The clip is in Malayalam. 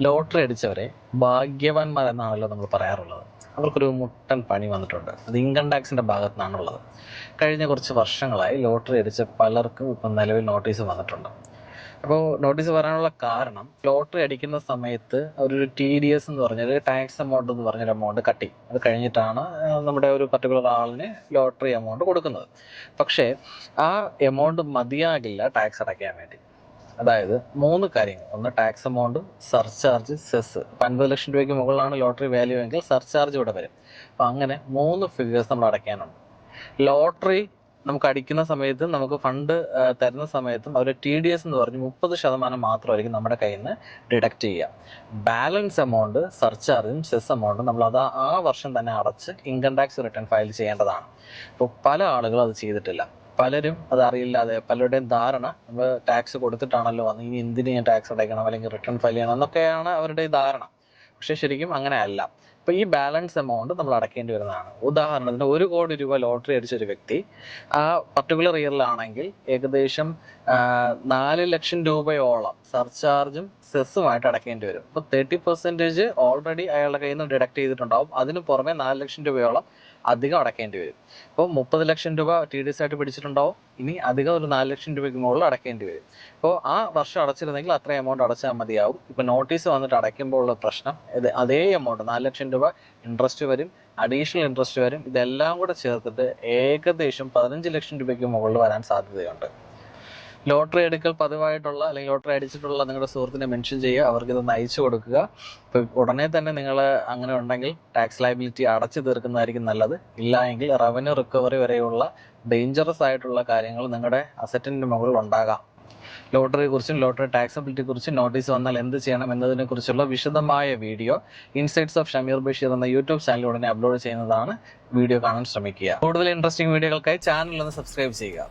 ലോട്ടറി അടിച്ചവരെ ഭാഗ്യവാന്മാരെന്നാണല്ലോ നമ്മൾ പറയാറുള്ളത്. അവർക്കൊരു മുട്ടൻ പണി വന്നിട്ടുണ്ട്. അത് ഇൻകം ടാക്സിൻ്റെ ഭാഗത്തു നിന്നാണുള്ളത്. കഴിഞ്ഞ കുറച്ച് വർഷങ്ങളായി ലോട്ടറി അടിച്ച പലർക്കും ഇപ്പം നിലവിൽ നോട്ടീസ് വന്നിട്ടുണ്ട്. അപ്പോൾ നോട്ടീസ് വരാനുള്ള കാരണം, ലോട്ടറി അടിക്കുന്ന സമയത്ത് അവരൊരു TDS എന്ന് പറഞ്ഞൊരു ടാക്സ് എമൗണ്ട് എന്ന് പറഞ്ഞൊരു എമൗണ്ട് കട്ട് ചെയ്യും. അത് കഴിഞ്ഞിട്ടാണ് നമ്മുടെ ഒരു പർട്ടിക്കുലർ ആളിന് ലോട്ടറി എമൗണ്ട് കൊടുക്കുന്നത്. പക്ഷേ ആ എമൗണ്ട് മതിയാകില്ല ടാക്സ് അടയ്ക്കാൻ വേണ്ടി. അതായത് 3 കാര്യങ്ങൾ. ഒന്ന് ടാക്സ് എമൗണ്ട്, സർചാർജ്, സെസ്. ഇപ്പം 50 ലക്ഷം രൂപയ്ക്ക് മുകളിലാണ് ലോട്ടറി വാല്യൂ എങ്കിൽ സർചാർജ് ഇവിടെ വരും. അപ്പം അങ്ങനെ 3 ഫിഗേഴ്സ് നമ്മൾ അടയ്ക്കാനുണ്ട്. ലോട്ടറി നമുക്ക് അടിക്കുന്ന സമയത്തും നമുക്ക് ഫണ്ട് തരുന്ന സമയത്തും അവർ TDS എന്ന് പറഞ്ഞ് 30% മാത്രമായിരിക്കും നമ്മുടെ കയ്യിൽ നിന്ന് ഡിഡക്റ്റ് ചെയ്യുക. ബാലൻസ് എമൗണ്ട്, സർചാർജും സെസ് എമൗണ്ടും നമ്മൾ അത് ആ വർഷം തന്നെ അടച്ച് ഇൻകം ടാക്സ് റിട്ടേൺ ഫയൽ ചെയ്യേണ്ടതാണ്. ഇപ്പോൾ പല ആളുകളും അത് ചെയ്തിട്ടില്ല. പലരും അത് അറിയില്ലാതെ, പലരുടെയും ധാരണ നമ്മൾ ടാക്സ് കൊടുത്തിട്ടാണല്ലോ വന്ന്, ഇനി എന്തിന് ഞാൻ ടാക്സ് അടയ്ക്കണം അല്ലെങ്കിൽ റിട്ടേൺ ഫയൽ ചെയ്യണം എന്നൊക്കെയാണ് അവരുടെ ധാരണ. പക്ഷേ ശരിക്കും അങ്ങനെ അല്ല. ഇപ്പോൾ ഈ ബാലൻസ് എമൗണ്ട് നമ്മൾ അടയ്ക്കേണ്ടി വരുന്നതാണ്. ഉദാഹരണത്തിന് 1 കോടി രൂപ ലോട്ടറി അടിച്ചൊരു വ്യക്തി ആ പർട്ടിക്കുലർ ഇയറിലാണെങ്കിൽ ഏകദേശം 4 ലക്ഷം രൂപയോളം സർചാർജും സെസ്സുമായിട്ട് അടയ്ക്കേണ്ടി വരും. ഇപ്പോൾ 30% ഓൾറെഡി അയാളുടെ കയ്യിൽ നിന്ന് ഡിഡക്ട് ചെയ്തിട്ടുണ്ടാവും. അതിന് പുറമെ 4 ലക്ഷം രൂപയോളം അധികം അടയ്ക്കേണ്ടി വരും. ഇപ്പോൾ 30 ലക്ഷം രൂപ TDS ആയിട്ട് പിടിച്ചിട്ടുണ്ടാവും. ഇനി അധികം ഒരു 4 ലക്ഷം രൂപയ്ക്ക് മുകളിൽ അടയ്ക്കേണ്ടി വരും. അപ്പോൾ ആ വർഷം അടച്ചിരുന്നെങ്കിൽ അത്ര എമൗണ്ട് അടച്ചാൽ മതിയാവും. ഇപ്പോൾ നോട്ടീസ് വന്നിട്ട് അടയ്ക്കുമ്പോൾ ഉള്ള പ്രശ്നം, അതേ എമൗണ്ട് 4 ലക്ഷം രൂപ ഇൻട്രസ്റ്റ് വരും, അഡീഷണൽ ഇൻട്രസ്റ്റ് വരും. ഇതെല്ലാം കൂടെ ചേർത്തിട്ട് ഏകദേശം 15 ലക്ഷം രൂപയ്ക്ക് മുകളിൽ വരാൻ സാധ്യതയുണ്ട്. ലോട്ടറി എടുക്കൽ പതിവായിട്ടുള്ള അല്ലെങ്കിൽ ലോട്ടറി അടിച്ചിട്ടുള്ള നിങ്ങളുടെ സുഹൃത്തിനെ മെൻഷൻ ചെയ്യുക, അവർക്കിതൊന്ന് അയച്ചു കൊടുക്കുക. ഇപ്പോൾ ഉടനെ തന്നെ നിങ്ങൾ അങ്ങനെ ഉണ്ടെങ്കിൽ ടാക്സ് ലയബിലിറ്റി അടച്ചു തീർക്കുന്നതായിരിക്കും നല്ലത്. ഇല്ല എങ്കിൽ റവന്യൂ റിക്കവറി വരെയുള്ള ഡേഞ്ചറസ് ആയിട്ടുള്ള കാര്യങ്ങൾ നിങ്ങളുടെ അസറ്റിൻ്റെ മുകളിൽ ഉണ്ടാകാം. ലോട്ടറിയെ കുറിച്ചും ലോട്ടറി ടാക്സബിലിറ്റിയെ കുറിച്ചും നോട്ടീസ് വന്നാൽ എന്ത് ചെയ്യണം എന്നതിനെ കുറിച്ചുള്ള വിശദമായ video insights of Shameer Basheer എന്ന യൂട്യൂബ് ചാനൽ ഉടനെ അപ്ലോഡ് ചെയ്യുന്നതാണ്. വീഡിയോ കാണാൻ ശ്രമിക്കുക. കൂടുതൽ ഇൻട്രസ്റ്റിംഗ് വീഡിയോകൾക്കായി ചാനൽ ഒന്ന് സബ്സ്ക്രൈബ് ചെയ്യുക.